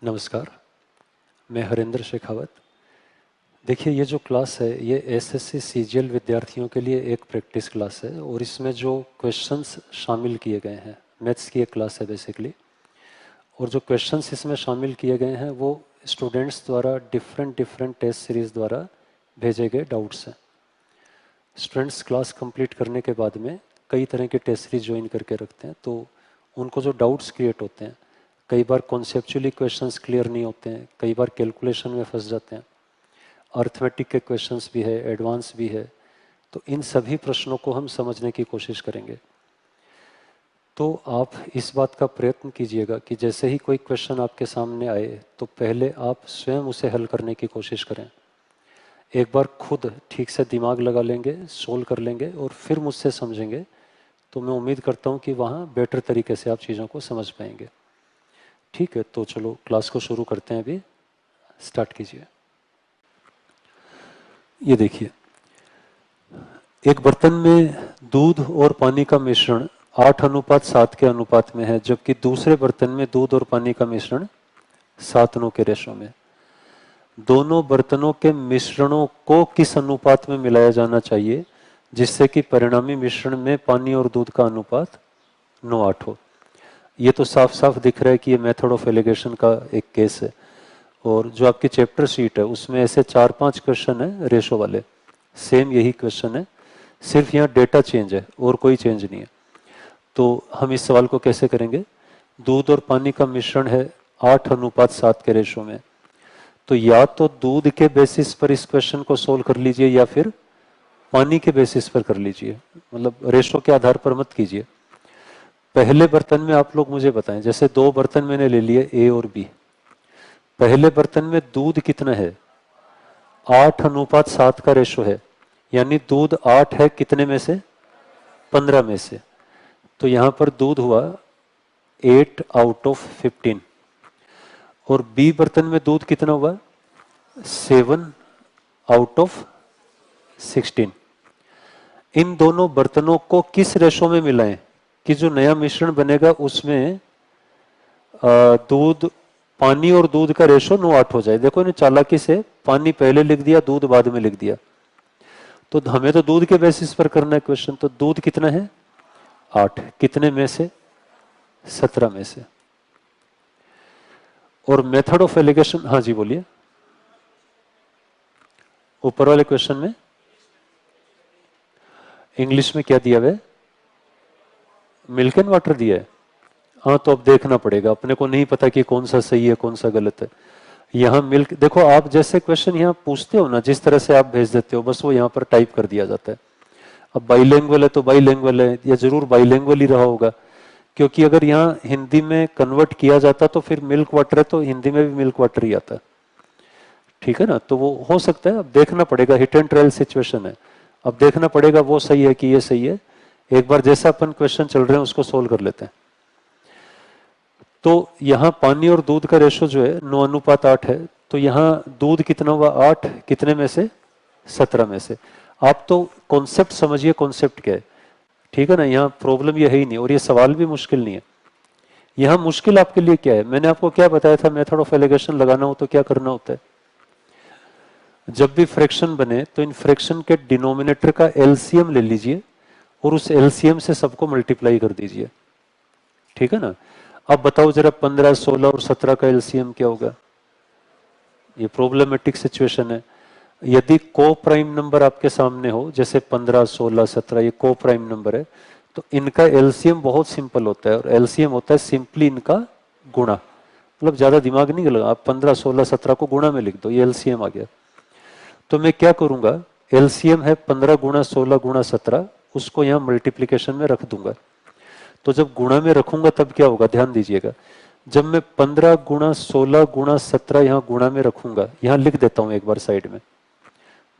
नमस्कार, मैं हरिंद्र शेखावत। देखिए, ये जो क्लास है ये एसएससी सीजीएल विद्यार्थियों के लिए एक प्रैक्टिस क्लास है और इसमें जो क्वेश्चंस शामिल किए गए हैं, मैथ्स की एक क्लास है बेसिकली। और जो क्वेश्चंस इसमें शामिल किए गए हैं वो स्टूडेंट्स द्वारा डिफरेंट टेस्ट सीरीज़ द्वारा भेजे गए डाउट्स हैं। स्टूडेंट्स क्लास कंप्लीट करने के बाद में कई तरह के टेस्ट सीरीज ज्वाइन करके रखते हैं, तो उनको जो डाउट्स क्रिएट होते हैं, कई बार कॉन्सेप्चुअली क्वेश्चंस क्लियर नहीं होते हैं, कई बार कैलकुलेशन में फंस जाते हैं, अर्थमेटिक के क्वेश्चंस भी है, एडवांस भी है, तो इन सभी प्रश्नों को हम समझने की कोशिश करेंगे। तो आप इस बात का प्रयत्न कीजिएगा कि जैसे ही कोई क्वेश्चन आपके सामने आए तो पहले आप स्वयं उसे हल करने की कोशिश करें। एक बार खुद ठीक से दिमाग लगा लेंगे, सोल्व कर लेंगे और फिर मुझसे समझेंगे, तो मैं उम्मीद करता हूँ कि वहाँ बेटर तरीके से आप चीज़ों को समझ पाएंगे। ठीक है, तो चलो क्लास को शुरू करते हैं। अभी स्टार्ट कीजिए। ये देखिए, एक बर्तन में दूध और पानी का मिश्रण 8:7 के अनुपात में है, जबकि दूसरे बर्तन में दूध और पानी का मिश्रण 7:9 के रेशो में। दोनों बर्तनों के मिश्रणों को किस अनुपात में मिलाया जाना चाहिए जिससे कि परिणामी मिश्रण में पानी और दूध का अनुपात 9:8 हो। ये तो साफ साफ दिख रहा है कि ये मेथड ऑफ एलिगेशन का एक केस है। और जो आपकी चैप्टर शीट है उसमें ऐसे 4-5 क्वेश्चन है रेशो वाले, सेम यही क्वेश्चन है, सिर्फ यहाँ डेटा चेंज है और कोई चेंज नहीं है। तो हम इस सवाल को कैसे करेंगे? दूध और पानी का मिश्रण है 8:7 के रेशो में, तो या तो दूध के बेसिस पर इस क्वेश्चन को सोल्व कर लीजिए या फिर पानी के बेसिस पर कर लीजिए, मतलब रेशो के आधार पर मत कीजिए। पहले बर्तन में आप लोग मुझे बताएं, जैसे दो बर्तन मैंने ले लिए ए और बी। पहले बर्तन में दूध कितना है? 8:7 का रेशो है, यानी दूध 8 है कितने में से? 15 में से। तो यहां पर दूध हुआ 8/15। और बी बर्तन में दूध कितना हुआ? 7/16। इन दोनों बर्तनों को किस रेशो में मिलाएं कि जो नया मिश्रण बनेगा उसमें दूध, पानी और दूध का रेशो 9:8 हो जाए। देखो इन्हें चालाकी से पानी पहले लिख दिया, दूध बाद में लिख दिया। तो हमें तो दूध के बेसिस पर करना है क्वेश्चन, तो दूध कितना है? 8 कितने में से? 17 में से। और मेथड ऑफ एलिगेशन, हाँ जी बोलिए। ऊपर वाले क्वेश्चन में इंग्लिश में क्या दिया हुआ है? मिल्क एंड वाटर दिया है। हाँ, तो अब देखना पड़ेगा, अपने को नहीं पता कि कौन सा सही है कौन सा गलत है। यहाँ मिल्क, देखो आप जैसे क्वेश्चन यहाँ पूछते हो ना, जिस तरह से आप भेज देते हो बस वो यहाँ पर टाइप कर दिया जाता है। अब बाइलिंगुअल है तो बाइलिंगुअल है, या जरूर बाइलिंगुअल ही रहा होगा, क्योंकि अगर यहाँ हिंदी में कन्वर्ट किया जाता तो फिर मिल्क वाटर है तो हिंदी में भी मिल्क वाटर ही आता। ठीक है ना, तो वो हो सकता है, अब देखना पड़ेगा, हिट एंड ट्रायल सिचुएशन है, अब देखना पड़ेगा वो सही है कि ये सही है। एक बार जैसा अपन क्वेश्चन चल रहे हैं उसको सोल्व कर लेते हैं। तो यहाँ पानी और दूध का रेशो जो है 9:8 है, तो यहाँ दूध कितना हुआ? 8 कितने में से? 17 में से। आप तो कॉन्सेप्ट समझिए, कॉन्सेप्ट क्या है, ठीक है ना। यहाँ प्रॉब्लम ये है ही नहीं, और ये सवाल भी मुश्किल नहीं है। यहाँ मुश्किल आपके लिए क्या है? मैंने आपको क्या बताया था, मेथड ऑफ एलिगेशन लगाना हो तो क्या करना होता है? जब भी फ्रैक्शन बने तो इन फ्रैक्शन के डिनोमिनेटर का एलसीएम ले लीजिए और उस एलसीएम से सबको मल्टीप्लाई कर दीजिए। ठीक है ना। अब बताओ जरा 15, 16 और 17 का एलसीएम क्या होगा? ये प्रॉब्लमेटिक सिचुएशन है। यदि को प्राइम नंबर आपके सामने हो, जैसे 15, 16, 17 ये को प्राइम नंबर है, तो इनका एलसीएम बहुत सिंपल होता है, और एलसीएम होता है सिंपली इनका गुणा। मतलब ज्यादा दिमाग नहीं लगा, आप 15, 16, 17 को गुणा में लिख दो, ये एलसीएम आ गया। तो मैं क्या करूंगा, एलसीएम है 15 गुणा 16 गुणा 17, उसको यहां मल्टीप्लीकेशन में रख दूंगा। तो जब गुणा में रखूंगा तब क्या होगा, ध्यान दीजिएगा। जब मैं 15 गुणा 16 गुणा 17 यहां गुणा में रखूंगा, यहां लिख देता हूं एक बार साइड में,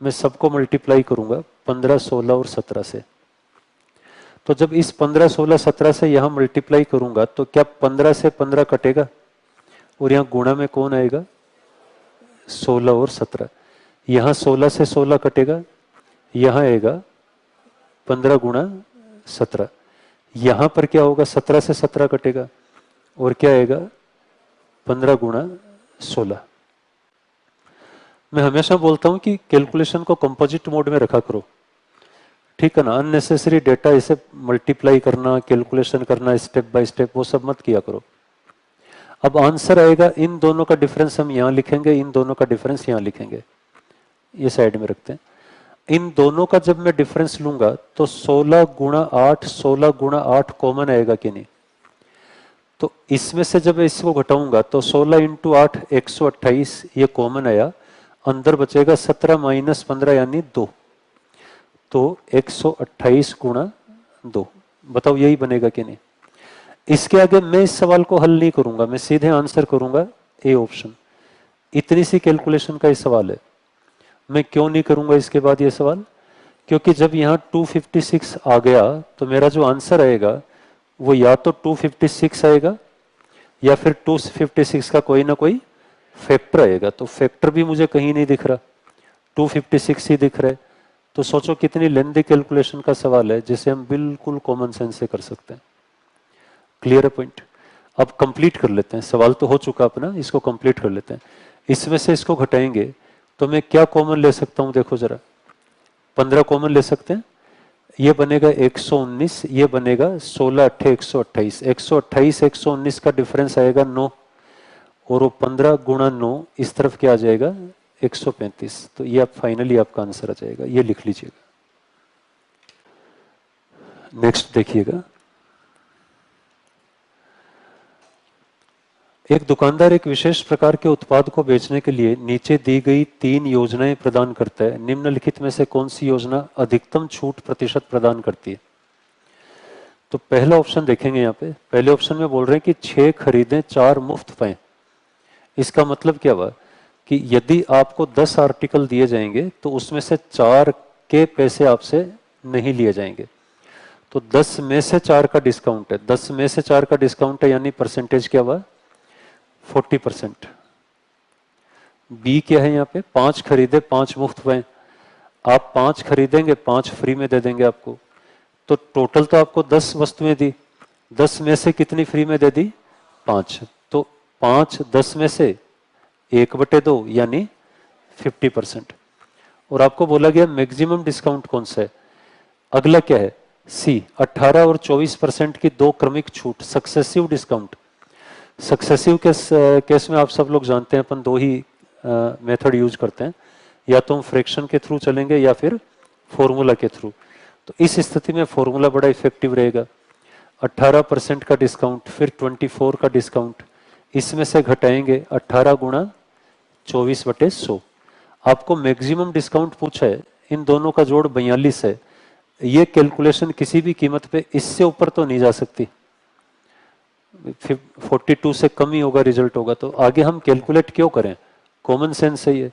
मैं सबको मल्टीप्लाई करूंगा 15, 16 और 17 से। तो जब इस 15, 16, 17 से यहां मल्टीप्लाई करूंगा तो क्या 15 से 15 कटेगा, और यहां गुणा में कौन आएगा? 16 और 17। यहां 16 से 16 कटेगा, यहां आएगा 15 गुणा 17। यहां पर क्या होगा, 17 से 17 कटेगा और क्या आएगा? 15 गुणा 16। मैं हमेशा बोलता हूं कि कैलकुलेशन को कंपोजिट मोड में रखा करो, ठीक है ना। अननेसेसरी डेटा इसे मल्टीप्लाई करना, कैलकुलेशन करना स्टेप बाय स्टेप, वो सब मत किया करो। अब आंसर आएगा, इन दोनों का डिफरेंस हम यहां लिखेंगे, इन दोनों का डिफरेंस यहां लिखेंगे, ये साइड में रखते हैं। इन दोनों का जब मैं डिफरेंस लूंगा तो 16 गुणा 8, 16 गुणा 8 कॉमन आएगा कि नहीं। तो इसमें से जब इसको घटाऊंगा तो 16 इंटू 8 128, ये कॉमन आया, अंदर बचेगा 17 माइनस 15 यानी 2, तो 128 गुणा 2, बताओ यही बनेगा कि नहीं। इसके आगे मैं इस सवाल को हल नहीं करूंगा, मैं सीधे आंसर करूंगा ए ऑप्शन। इतनी सी कैलकुलेशन का ये सवाल है। मैं क्यों नहीं करूंगा इसके बाद ये सवाल, क्योंकि जब यहाँ 256 आ गया तो मेरा जो आंसर आएगा वो या तो 256 आएगा या फिर 256 का कोई ना कोई फैक्टर आएगा। तो फैक्टर भी मुझे कहीं नहीं दिख रहा, 256 ही दिख रहा है। तो सोचो कितनी लेंथी कैलकुलेशन का सवाल है जिसे हम बिल्कुल कॉमन सेंस से कर सकते हैं। क्लियर है पॉइंट। अब कंप्लीट कर लेते हैं, सवाल तो हो चुका अपना, इसको कंप्लीट कर लेते हैं। इसमें से इसको घटाएंगे तो मैं क्या कॉमन ले सकता हूं, देखो जरा, 15 कॉमन ले सकते हैं, ये बनेगा 119, ये बनेगा 16 अट्ठे 128, 128 119 का डिफरेंस आएगा 9, और वो 15 गुणा 9 इस तरफ क्या आ जाएगा 135। तो ये आप फाइनली आपका आंसर आ जाएगा, ये लिख लीजिएगा। नेक्स्ट देखिएगा, एक दुकानदार एक विशेष प्रकार के उत्पाद को बेचने के लिए नीचे दी गई 3 योजनाएं प्रदान करता है। निम्नलिखित में से कौन सी योजना अधिकतम छूट प्रतिशत प्रदान करती है। तो पहला ऑप्शन देखेंगे, यहाँ पे पहले ऑप्शन में बोल रहे हैं कि 6 खरीदें 4 मुफ्त पाएं। इसका मतलब क्या हुआ कि यदि आपको 10 आर्टिकल दिए जाएंगे तो उसमें से 4 के पैसे आपसे नहीं लिए जाएंगे। तो 10 में से 4 का डिस्काउंट है, 10 में से 4 का डिस्काउंट है, यानी परसेंटेज क्या हुआ 40%। बी क्या है यहाँ पे, 5 खरीदे 5 मुफ्त पाए। आप 5 खरीदेंगे 5 फ्री में दे देंगे आपको। तो टोटल तो आपको 10 वस्तुएं दी, 10 में से कितनी फ्री में दे दी 5। तो 5 10 में से 1/2 यानी 50%। और आपको बोला गया मैक्सिमम डिस्काउंट कौन सा है। अगला क्या है सी, 18 और 24% की 2 क्रमिक छूट, सक्सेसिव डिस्काउंट। सक्सेसिव केस में आप सब लोग जानते हैं अपन 2 ही मेथड यूज करते हैं, या तो हम फ्रैक्शन के थ्रू चलेंगे या फिर फॉर्मूला के थ्रू। तो इस स्थिति में फॉर्मूला बड़ा इफेक्टिव रहेगा। 18% का डिस्काउंट फिर 24 का डिस्काउंट, इसमें से घटाएंगे 18 गुणा 24/100। आपको मैक्सिमम डिस्काउंट पूछा है, इन दोनों का जोड़ 42 है। ये कैलकुलेशन किसी भी कीमत पे इससे ऊपर तो नहीं जा सकती, 42 से कम ही होगा रिजल्ट होगा। तो आगे हम कैलकुलेट क्यों करें, कॉमन सेंस है ये।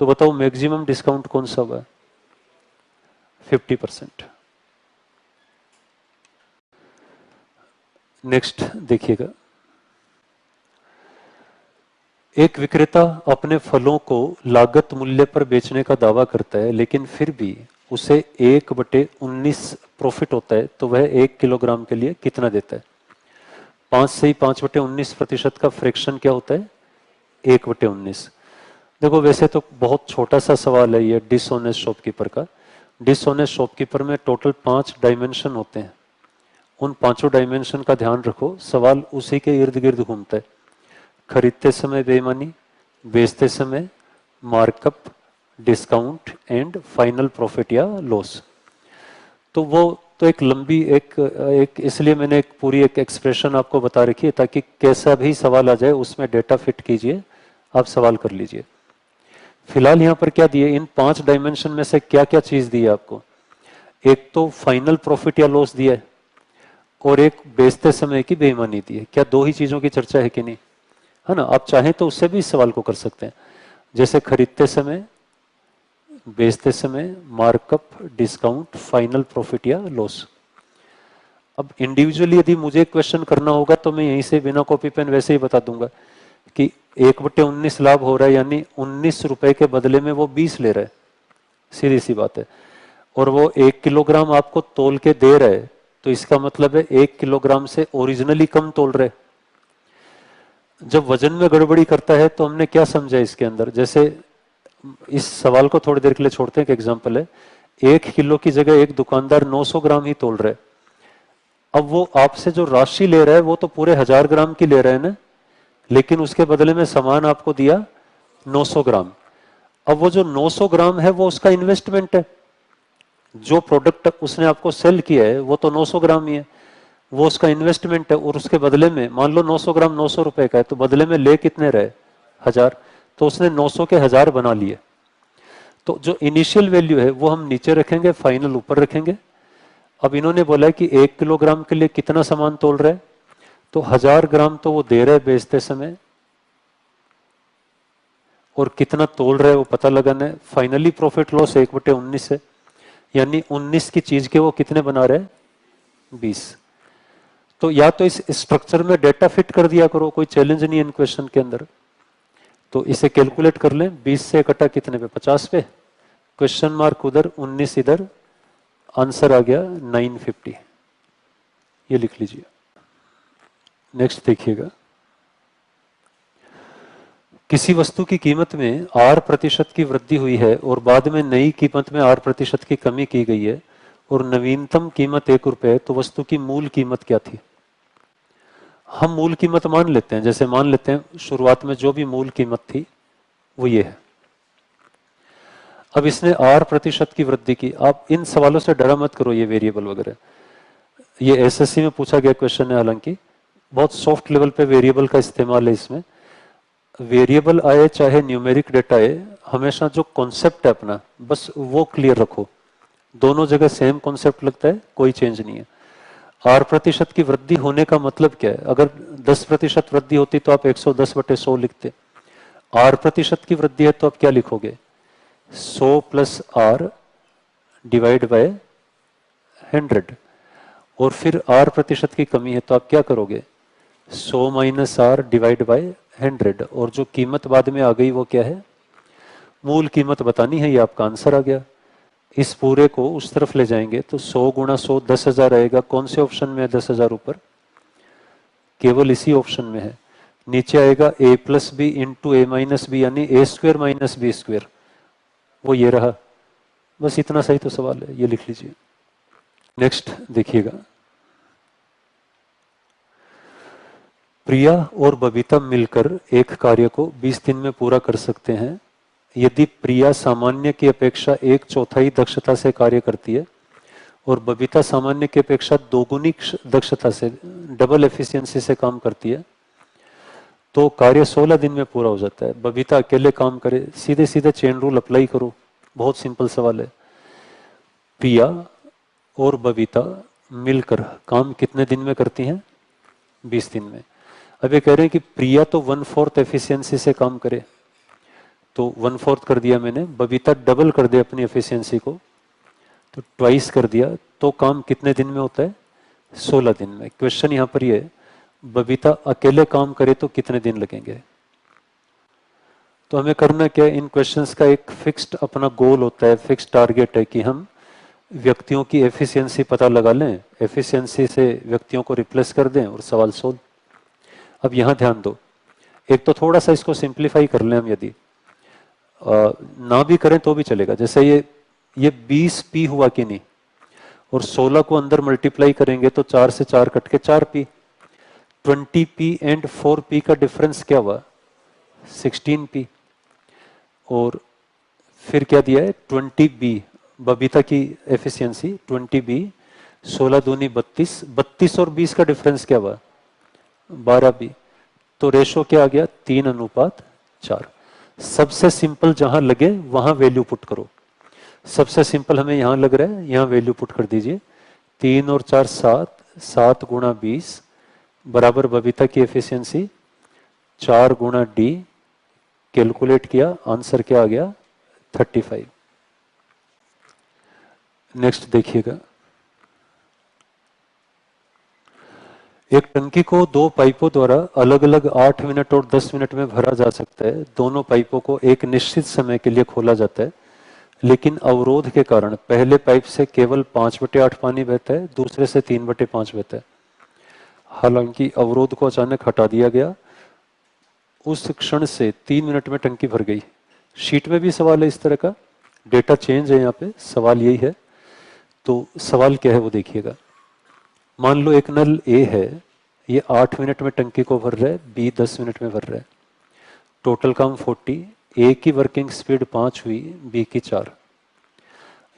तो बताओ मैक्सिमम डिस्काउंट कौन सा होगा 50%। नेक्स्ट देखिएगा, एक विक्रेता अपने फलों को लागत मूल्य पर बेचने का दावा करता है, लेकिन फिर भी उसे 1/19 प्रॉफिट होता है, तो वह 1 किलोग्राम के लिए कितना देता है। 5 से ही 5/19% का फ्रैक्शन क्या होता है 1/19। देखो वैसे तो बहुत छोटा सा सवाल है ये डिसऑनेस्ट शॉपकीपर का। डिसऑनेस्ट शॉपकीपर में टोटल 5 डायमेंशन होते हैं, उन 5 डायमेंशन का ध्यान रखो, सवाल उसी के इर्द गिर्द घूमता है। खरीदते समय बेईमानी, बेचते समय markup, discount and final profit या लॉस। तो वो तो एक लंबी एक इसलिए मैंने एक पूरी एक एक्सप्रेशन आपको बता रखी है, ताकि कैसा भी सवाल आ जाए उसमें डेटा फिट कीजिए, आप सवाल कर लीजिए। फिलहाल यहाँ पर क्या दिए, इन 5 डायमेंशन में से क्या क्या चीज दी है आपको। एक तो फाइनल प्रॉफिट या लॉस दिया है, और एक बेचते समय की बेईमानी दी है। क्या 2 ही चीजों की चर्चा है कि नहीं, है ना। आप चाहें तो उससे भी इस सवाल को कर सकते हैं, जैसे खरीदते समय, बेचते समय, मार्कअप, डिस्काउंट, फाइनल प्रॉफिट या लॉस। अब इंडिविजुअली यदि मुझे क्वेश्चन करना होगा तो मैं यहीं से बिना कॉपी पेन वैसे ही बता दूंगा कि 1/19 लाभ हो रहा है, यानी 19 रुपए के बदले में वो 20 ले रहा है, सीधी सी बात है। और वो 1 किलोग्राम आपको तोल के दे रहा है, तो इसका मतलब है 1 किलोग्राम से ओरिजिनली कम तोल रहे। जब वजन में गड़बड़ी करता है तो हमने क्या समझा इसके अंदर, जैसे इस सवाल को थोड़ी देर के लिए छोड़ते हैं, एक एग्जांपल है, 1 किलो की जगह एक दुकानदार 900 ग्राम ही तोल रहा है। अब वो आपसे जो राशि ले रहा है वो तो पूरे 1000 ग्राम की ले रहा है ना, लेकिन उसके बदले में सामान आपको दिया 900 ग्राम। अब वो जो 900 ग्राम है वो उसका इन्वेस्टमेंट है, जो प्रोडक्ट उसने आपको सेल किया है वो तो 900 ग्राम ही है, वो उसका इन्वेस्टमेंट है। और उसके बदले में मान लो 900 ग्राम 900 रुपए का है, तो बदले में ले कितने रहे, 1000, तो उसने 900 के 1000 बना लिए। तो जो इनिशियल वैल्यू है वो हम नीचे रखेंगे, फाइनल ऊपर रखेंगे। अब इन्होंने बोला है कि 1 किलोग्राम के लिए कितना सामान तोल रहा है, तो 1000 ग्राम तो वो दे रहे हैं बेचते समय, और कितना तोल रहा है वो पता लगाना है। फाइनली प्रॉफिट लॉस 1/19 है, यानी 19 की चीज के वो कितने बना रहे हैं, 20। तो या तो इस स्ट्रक्चर में डेटा फिट कर दिया करो, कोई चैलेंज नहीं है इन क्वेश्चन के अंदर। तो इसे कैलकुलेट कर लें, 20 से कटा कितने पे, 50 पे, क्वेश्चन मार्क उधर, 19 इधर, आंसर आ गया 950। ये लिख लीजिए। नेक्स्ट देखिएगा, किसी वस्तु की कीमत में R% की वृद्धि हुई है और बाद में नई कीमत में R% की कमी की गई है और नवीनतम कीमत 1 रुपए है, तो वस्तु की मूल कीमत क्या थी। हम मूल कीमत मान लेते हैं, जैसे मान लेते हैं शुरुआत में जो भी मूल कीमत थी वो ये है। अब इसने R% की वृद्धि की। आप इन सवालों से डरा मत करो, ये वेरिएबल वगैरह, ये एसएससी में पूछा गया क्वेश्चन है, हालांकि बहुत सॉफ्ट लेवल पे वेरिएबल का इस्तेमाल है इसमें। वेरिएबल आए चाहे न्यूमेरिक डेटा आए, हमेशा जो कॉन्सेप्ट है अपना बस वो क्लियर रखो। दोनों जगह सेम कॉन्सेप्ट लगता है, कोई चेंज नहीं है। R% की वृद्धि होने का मतलब क्या है, अगर 10% वृद्धि होती तो आप 110/100 लिखते। R% की वृद्धि है तो आप क्या लिखोगे, 100 प्लस R डिवाइड बाय 100। और फिर R% की कमी है तो आप क्या करोगे, 100 माइनस R डिवाइड बाय 100। और जो कीमत बाद में आ गई वो क्या है, मूल कीमत बतानी है, ये आपका आंसर आ गया। इस पूरे को उस तरफ ले जाएंगे तो 100 गुणा 100 10,000 आएगा। कौन से ऑप्शन में है 10,000 ऊपर, केवल इसी ऑप्शन में है। नीचे आएगा a plus B into A minus B, यानी A square minus B square, वो ये रहा। बस इतना सही तो सवाल है, ये लिख लीजिए। नेक्स्ट देखिएगा, प्रिया और बबीता मिलकर एक कार्य को 20 दिन में पूरा कर सकते हैं यदि प्रिया सामान्य की अपेक्षा 1/4 दक्षता से कार्य करती है और बबीता सामान्य की अपेक्षा 2 गुनी दक्षता से, डबल एफिशिएंसी से काम करती है, तो कार्य 16 दिन में पूरा हो जाता है। बबीता अकेले काम करे, सीधे सीधे चेन रूल अप्लाई करो, बहुत सिंपल सवाल है। प्रिया और बबीता मिलकर काम कितने दिन में करती हैं, 20 दिन में। अब ये कह रहे हैं कि प्रिया तो 1/4 एफिशिएंसी से काम करे, तो 1/4 कर दिया मैंने। बबीता डबल कर दे अपनी एफिशिएंसी को, तो ट्वाइस कर दिया, तो काम कितने दिन में होता है, 16 दिन में। क्वेश्चन यहां पर ये, बबीता अकेले काम करे तो कितने दिन लगेंगे। तो हमें करना क्या है, इन क्वेश्चंस का एक फिक्स्ड अपना गोल होता है, फिक्स्ड टारगेट है कि हम व्यक्तियों की एफिशिएंसी पता लगा लें, एफिशिएंसी से व्यक्तियों को रिप्लेस कर दें और सवाल सोल्व। अब यहां ध्यान दो, एक तो थोड़ा सा इसको सिंप्लीफाई कर लें हम, यदि ना भी करें तो भी चलेगा। जैसे ये 20p हुआ कि नहीं, और 16 को अंदर मल्टीप्लाई करेंगे तो 4 से 4 कट के 4p। 20p एंड 4p का डिफरेंस क्या हुआ, 16p। और फिर क्या दिया है, 20b, बबीता की एफिशिएंसी 20b, 16 दूनी 32, 32 और 20 का डिफरेंस क्या हुआ, 12b। तो रेशो क्या आ गया, 3:4। सबसे सिंपल जहां लगे वहां वैल्यू पुट करो। सबसे सिंपल हमें यहां लग रहा है, यहां वैल्यू पुट कर दीजिए। 3 और 4 7, 7 गुणा 20 बराबर बबीता की एफिशिएंसी 4 गुणा डी, कैलकुलेट किया, आंसर क्या आ गया, 35। नेक्स्ट देखिएगा, एक टंकी को 2 पाइपों द्वारा अलग अलग 8 मिनट और 10 मिनट में भरा जा सकता है। दोनों पाइपों को एक निश्चित समय के लिए खोला जाता है, लेकिन अवरोध के कारण पहले पाइप से केवल 5/8 पानी बहता है, दूसरे से 3/5 बहता है। हालांकि अवरोध को अचानक हटा दिया गया उस क्षण से 3 मिनट में टंकी भर गई। शीट में भी सवाल है इस तरह का, डेटा चेंज है यहाँ पे, सवाल यही है। तो सवाल क्या है वो देखिएगा। मान लो एक नल ए है, ये 8 मिनट में टंकी को भर रहा है, बी 10 मिनट में भर रहा है, टोटल काम 40, ए की वर्किंग स्पीड 5 हुई, बी की 4।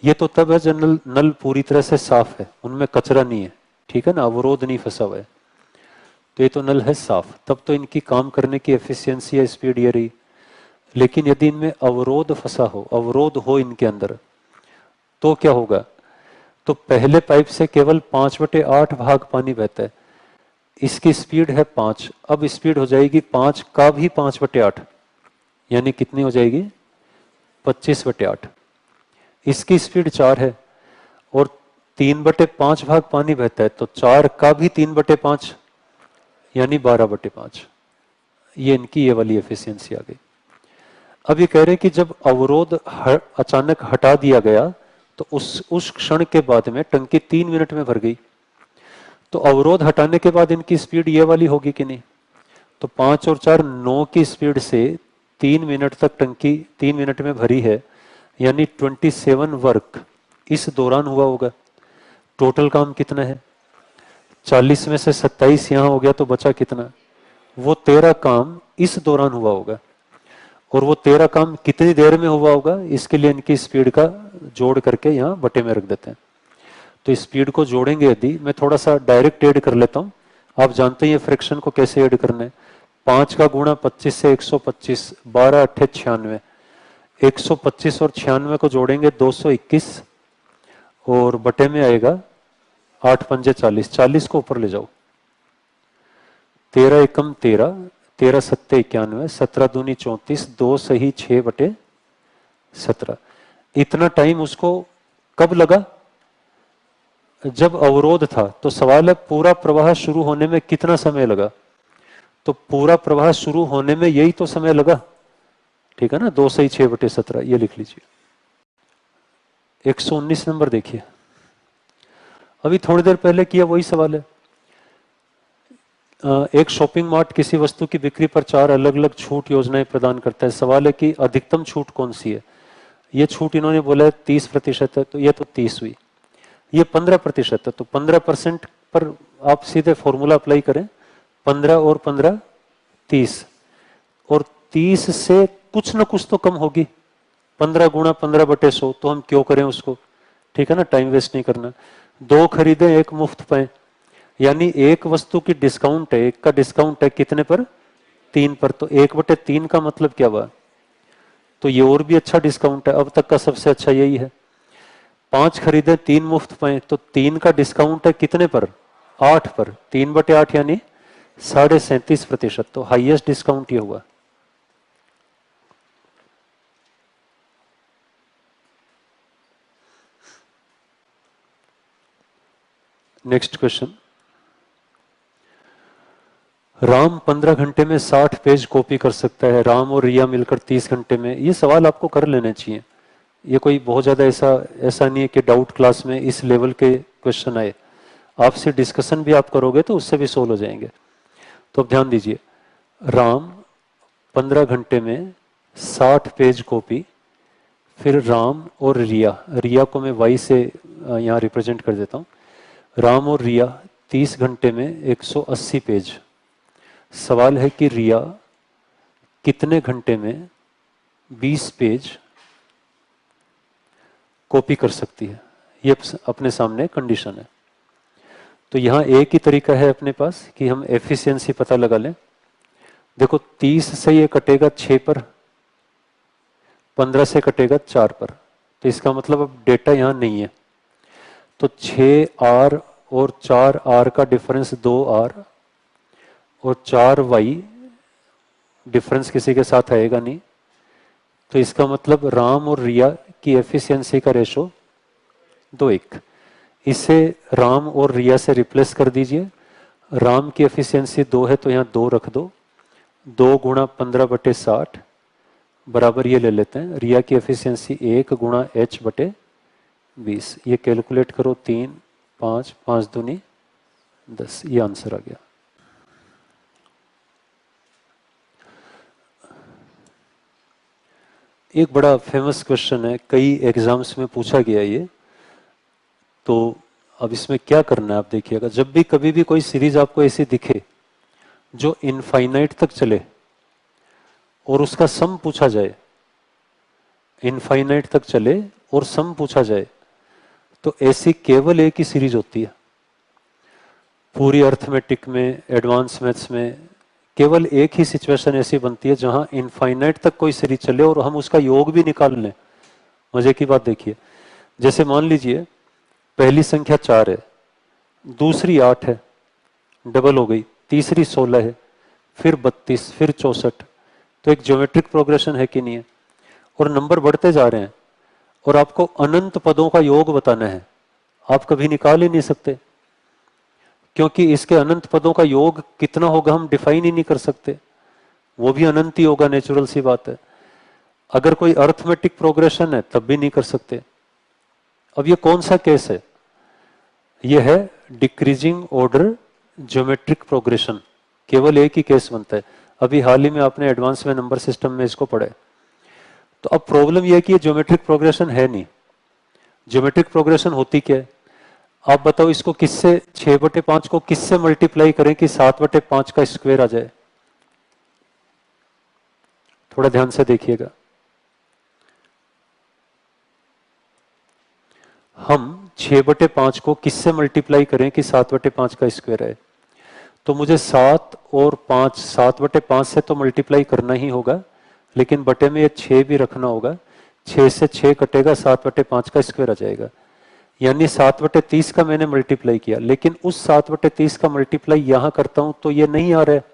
ये तो तब है जब नल पूरी तरह से साफ है, उनमें कचरा नहीं है, ठीक है ना, अवरोध नहीं फंसा हुआ है। तो ये तो नल है साफ, तब तो इनकी काम करने की एफिशिएंसी या स्पीड ये रही। लेकिन यदि इनमें अवरोध फंसा हो, अवरोध हो इनके अंदर, तो क्या होगा? तो पहले पाइप से केवल 5/8 भाग पानी बहता है, इसकी स्पीड है 5, अब स्पीड हो जाएगी 5 का भी 5/8, यानी कितनी हो जाएगी? 25/8। इसकी स्पीड 4 है और 3/5 भाग पानी बहता है, तो 4 का भी 3/5, यानी 12/5। ये इनकी ये वाली एफिशिएंसी आ गई। अब ये कह रहे हैं कि जब अवरोध अचानक हटा दिया गया, तो उस क्षण के बाद में टंकी 3 मिनट में भर गई। तो अवरोध हटाने के बाद इनकी स्पीड ये वाली होगी कि नहीं? तो 5 और 4 9 की स्पीड से 3 मिनट तक टंकी 3 मिनट में भरी है, यानी 27 वर्क इस दौरान हुआ होगा। टोटल काम कितना है? 40 में से 27 यहां हो गया, तो बचा कितना? वो 13 काम इस दौरान हुआ होगा। और वो 13 काम कितनी देर में हुआ होगा, इसके लिए इनकी स्पीड का जोड़ करके यहाँ बटे में रख देते हैं। तो स्पीड को जोड़ेंगे, यदि मैं थोड़ा सा डायरेक्ट ऐड कर लेता हूँ, आप जानते हैं फ्रैक्शन को कैसे ऐड करना है। 5 का गुणा 25 से 125, 12 8 96, 125 और 96 को जोड़ेंगे 221, और बटे में आएगा 8 पंजे 40, 40 को ऊपर ले जाओ, 13 एकम 13, 13 सत्ते 91, 17 दूनी 34, 2 सही 6/17। इतना टाइम उसको कब लगा? जब अवरोध था। तो सवाल है पूरा प्रवाह शुरू होने में कितना समय लगा? तो पूरा प्रवाह शुरू होने में यही तो समय लगा, ठीक है ना, 2 सही 6/17, ये लिख लीजिए। 119 नंबर देखिए, अभी थोड़ी देर पहले किया वही सवाल है। एक शॉपिंग मार्ट किसी वस्तु की बिक्री पर 4 अलग अलग छूट योजनाएं प्रदान करता है। सवाल है कि अधिकतम छूट कौन सी है? ये छूट इन्होंने बोला है 30% है, तो ये तो 30 हुई। ये 15% है, तो 15% पर आप सीधे फॉर्मूला अप्लाई करें, 15 और 15 30, और 30 से कुछ ना कुछ तो कम होगी। 15 गुणा 15/100, तो हम क्यों करें उसको, ठीक है ना, टाइम वेस्ट नहीं करना। 2 खरीदे 1 मुफ्त पाए, यानी एक वस्तु की डिस्काउंट है, एक का डिस्काउंट है कितने पर? 3 पर, तो 1/3 का मतलब क्या हुआ? तो ये और भी अच्छा डिस्काउंट है, अब तक का सबसे अच्छा यही है। 5 खरीदे 3 मुफ्त पाए, तो 3 का डिस्काउंट है कितने पर? 8 पर, 3/8 यानी 37.5%, तो हाईएस्ट डिस्काउंट ये हुआ। नेक्स्ट क्वेश्चन, राम 15 घंटे में 60 पेज कॉपी कर सकता है, राम और रिया मिलकर 30 घंटे में। ये सवाल आपको कर लेने चाहिए, ये कोई बहुत ज़्यादा ऐसा नहीं है कि डाउट क्लास में इस लेवल के क्वेश्चन आए। आपसे डिस्कशन भी आप करोगे तो उससे भी सोल्व हो जाएंगे। तो अब ध्यान दीजिए, राम 15 घंटे में 60 पेज कॉपी, फिर राम और रिया, रिया को मैं वाई से यहाँ रिप्रेजेंट कर देता हूँ, राम और रिया 30 घंटे में 180 पेज। सवाल है कि रिया कितने घंटे में 20 पेज कॉपी कर सकती है? ये अपने सामने कंडीशन है। तो यहाँ एक ही तरीका है अपने पास कि हम एफिशिएंसी पता लगा लें। देखो 30 से ये कटेगा 6 पर, 15 से कटेगा 4 पर, तो इसका मतलब अब डेटा यहाँ नहीं है। तो 6R और 4R का डिफरेंस 2R, और 4Y डिफरेंस किसी के साथ आएगा नहीं। तो इसका मतलब राम और रिया की एफिशिएंसी का रेशो 2:1। इसे राम और रिया से रिप्लेस कर दीजिए। राम की एफिशिएंसी 2 है, तो यहाँ 2 रख दो, 2 गुणा 15/60 बराबर ये ले लेते हैं, रिया की एफिशिएंसी 1 गुणा H/20। ये कैलकुलेट करो, 3 5 5 दूनी 10, ये आंसर आ गया। एक बड़ा फेमस क्वेश्चन है, कई एग्जाम्स में पूछा गया ये। तो अब इसमें क्या करना है आप देखिएगा, जब भी कभी भी कोई सीरीज आपको ऐसी दिखे जो इनफाइनाइट तक चले और उसका सम पूछा जाए, इनफाइनाइट तक चले और सम पूछा जाए, तो ऐसी केवल एक ही सीरीज होती है पूरी अर्थमेटिक में, एडवांस मैथ्स में। केवल एक ही सिचुएशन ऐसी बनती है जहां इनफाइनाइट तक कोई सीरीज चले और हम उसका योग भी निकाल लें। मजे की बात देखिए, जैसे मान लीजिए पहली संख्या 4 है, दूसरी 8 है, डबल हो गई, तीसरी 16 है, फिर 32, फिर 64। तो एक ज्योमेट्रिक प्रोग्रेशन है कि नहीं है? और नंबर बढ़ते जा रहे हैं और आपको अनंत पदों का योग बताना है, आप कभी निकाल ही नहीं सकते, क्योंकि इसके अनंत पदों का योग कितना होगा हम डिफाइन ही नहीं कर सकते, वो भी अनंत ही होगा, नेचुरल सी बात है। अगर कोई अर्थमेटिक प्रोग्रेशन है तब भी नहीं कर सकते। अब ये कौन सा केस है? ये है डिक्रीजिंग ऑर्डर ज्योमेट्रिक प्रोग्रेशन। केवल एक ही केस बनता है, अभी हाल ही में आपने एडवांस में नंबर सिस्टम में इसको पढ़ा है। तो अब प्रॉब्लम यह है कि ये ज्योमेट्रिक प्रोग्रेशन है नहीं। ज्योमेट्रिक प्रोग्रेशन होती क्या है? आप बताओ, इसको किससे 6/5 को किससे मल्टीप्लाई करें कि 7/5 का स्क्वायर आ जाए? थोड़ा ध्यान से देखिएगा। हम 6/5 को किससे मल्टीप्लाई करें कि 7/5 का स्क्वायर आए? तो मुझे 7 और 5, 7/5 से तो मल्टीप्लाई करना ही होगा, लेकिन बटे में ये 6 भी रखना होगा। 6 से 6 कटेगा, 7/5 का स्क्वायर आ जाएगा। यानी 7/30 का मैंने मल्टीप्लाई किया, लेकिन उस 7/30 का मल्टीप्लाई यहां करता हूं तो ये नहीं आ रहा है।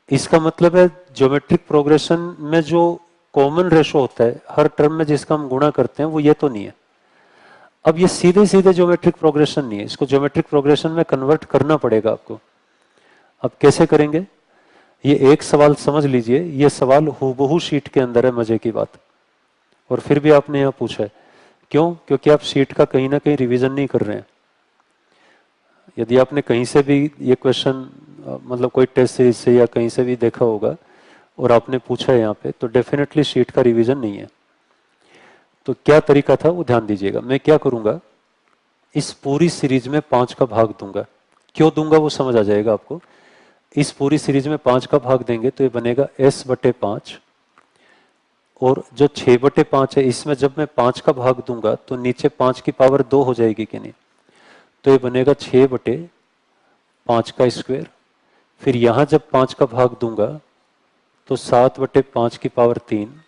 इसका मतलब है ज्योमेट्रिक प्रोग्रेशन में जो कॉमन रेशो होता है हर टर्म में जिसका हम गुणा करते हैं, वो ये तो नहीं है। अब ये सीधे सीधे ज्योमेट्रिक प्रोग्रेशन नहीं है, इसको ज्योमेट्रिक प्रोग्रेशन में कन्वर्ट करना पड़ेगा आपको। अब कैसे करेंगे? ये एक सवाल समझ लीजिए, ये सवाल हूबहू शीट के अंदर है, मजे की बात। और फिर भी आपने यहां पूछा है, क्यों? क्योंकि आप शीट का कहीं ना कहीं रिवीजन नहीं कर रहे हैं। यदि आपने कहीं से भी ये क्वेश्चन मतलब कोई टेस्ट सीरीज से या कहीं से भी देखा होगा और आपने पूछा है यहाँ पे, तो डेफिनेटली शीट का रिवीजन नहीं है। तो क्या तरीका था वो ध्यान दीजिएगा। मैं क्या करूंगा, इस पूरी सीरीज में 5 का भाग दूंगा। क्यों दूंगा वो समझ आ जाएगा आपको। इस पूरी सीरीज में 5 का भाग देंगे तो ये बनेगा s/5, और जो 6/5 है इसमें जब मैं 5 का भाग दूंगा तो नीचे 5 की पावर 2 हो जाएगी कि नहीं? तो ये बनेगा 6/5 का स्क्वायर। फिर यहां जब 5 का भाग दूंगा तो 7/5 की पावर 3।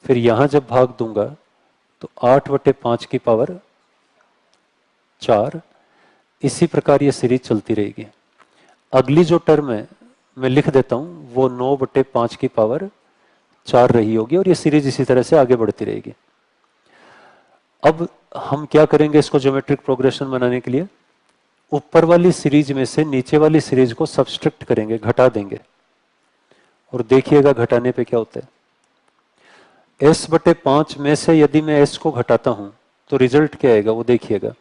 फिर यहां जब भाग दूंगा तो 8/5 की पावर 4। इसी प्रकार ये सीरीज चलती रहेगी। अगली जो टर्म है मैं लिख देता हूं, वो 9/5 की पावर 4 रही होगी, और ये सीरीज इसी तरह से आगे बढ़ती रहेगी। अब हम क्या करेंगे इसको ज्योमेट्रिक प्रोग्रेशन बनाने के लिए? ऊपर वाली सीरीज में से नीचे वाली सीरीज को सब्सट्रैक्ट करेंगे, घटा देंगे, और देखिएगा घटाने पे क्या होता है। s/5 में से यदि मैं s को घटाता हूं तो रिजल्ट क्या आएगा वो देखिएगा।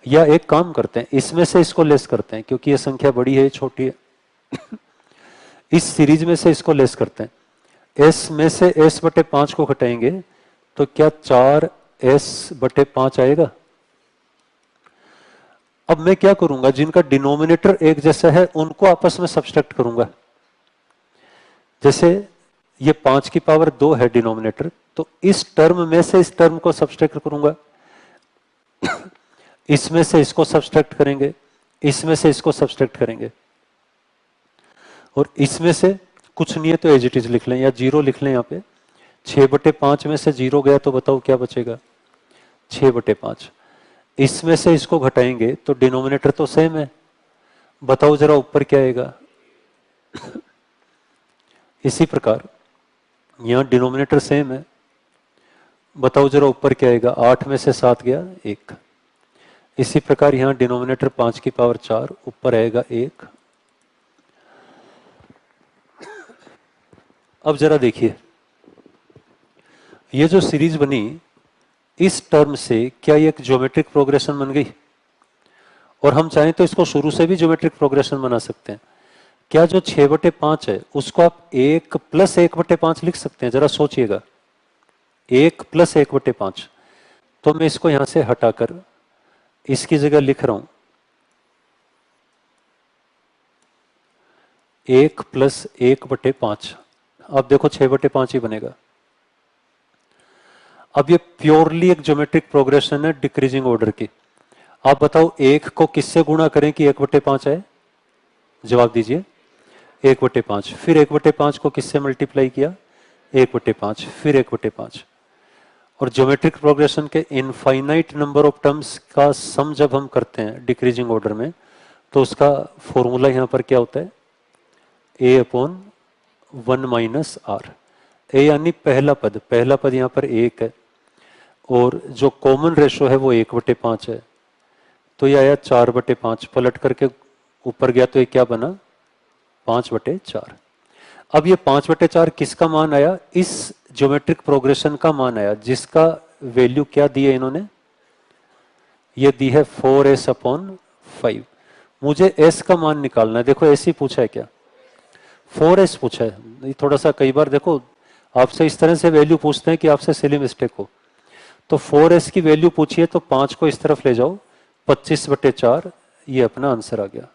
या एक काम करते हैं, इसमें से इसको लेस करते हैं, क्योंकि ये संख्या बड़ी है, छोटी है। इस सीरीज में से इसको लेस करते हैं। s में से s/5 को घटाएंगे तो क्या 4s/5 आएगा? अब मैं क्या करूंगा, जिनका डिनोमिनेटर एक जैसा है उनको आपस में सब्सट्रैक्ट करूंगा। जैसे ये 5 की पावर 2 है डिनोमिनेटर, तो इस टर्म में से इस टर्म को सब्सट्रैक्ट करूंगा, इसमें से इसको सब्सट्रैक्ट करेंगे, इसमें से इसको सब्सट्रैक्ट करेंगे, और इसमें से कुछ नहीं है तो एज इट इज लिख लें या 0 लिख लें। यहाँ पे 6/5 में से 0 गया तो बताओ क्या बचेगा? 6/5। इसमें से इसको घटाएंगे तो डिनोमिनेटर तो सेम है, बताओ जरा ऊपर क्या आएगा? इसी प्रकार यहां डिनोमिनेटर सेम है, बताओ जरा ऊपर क्या आएगा? 8 में से 7 गया 1। इसी प्रकार यहां डिनोमिनेटर 5 की पावर 4, ऊपर आएगा 1। अब जरा देखिए, ये जो सीरीज बनी इस टर्म से क्या ये एक ज्योमेट्रिक प्रोग्रेशन बन गई? और हम चाहें तो इसको शुरू से भी ज्योमेट्रिक प्रोग्रेशन बना सकते हैं। क्या जो 6/5 है उसको आप 1+1/5 लिख सकते हैं? जरा सोचिएगा, 1+1/5। तो मैं इसको यहां से हटाकर इसकी जगह लिख रहा हूं 1+1/5। अब देखो 6/5 ही बनेगा। अब ये प्योरली एक ज्योमेट्रिक प्रोग्रेशन है डिक्रीजिंग ऑर्डर की। आप बताओ 1 को किससे गुणा करें कि 1/5 आए? जवाब दीजिए। 1/5। फिर 1/5 को किससे मल्टीप्लाई किया? 1/5। फिर 1/5। और ज्योमेट्रिक प्रोग्रेशन के इनफाइनाइट नंबर ऑफ टर्म्स का सम जब हम करते हैं डिक्रीजिंग ऑर्डर में, तो उसका फॉर्मूला यहां पर क्या होता है? a/1 - r। ए यानी पहला पद, पहला पद यहां पर 1 है और जो कॉमन रेशो है वो 1/5 है, तो ये आया 4/5। पलट करके ऊपर गया तो ये क्या बना? 5/4। अब ये 5/4 किसका मान आया? इस ज्योमेट्रिक प्रोग्रेशन का मान आया, जिसका वैल्यू क्या दी है इन्होंने? ये दी है 4s/5। मुझे s का मान निकालना है। देखो s ही पूछा है क्या? 4s पूछा है। थोड़ा सा कई बार देखो आपसे इस तरह से वैल्यू पूछते हैं कि आपसे सिली मिस्टेक हो। तो 4s की वैल्यू पूछिए तो 5 को इस तरफ ले जाओ, 25/4, ये अपना आंसर आ गया।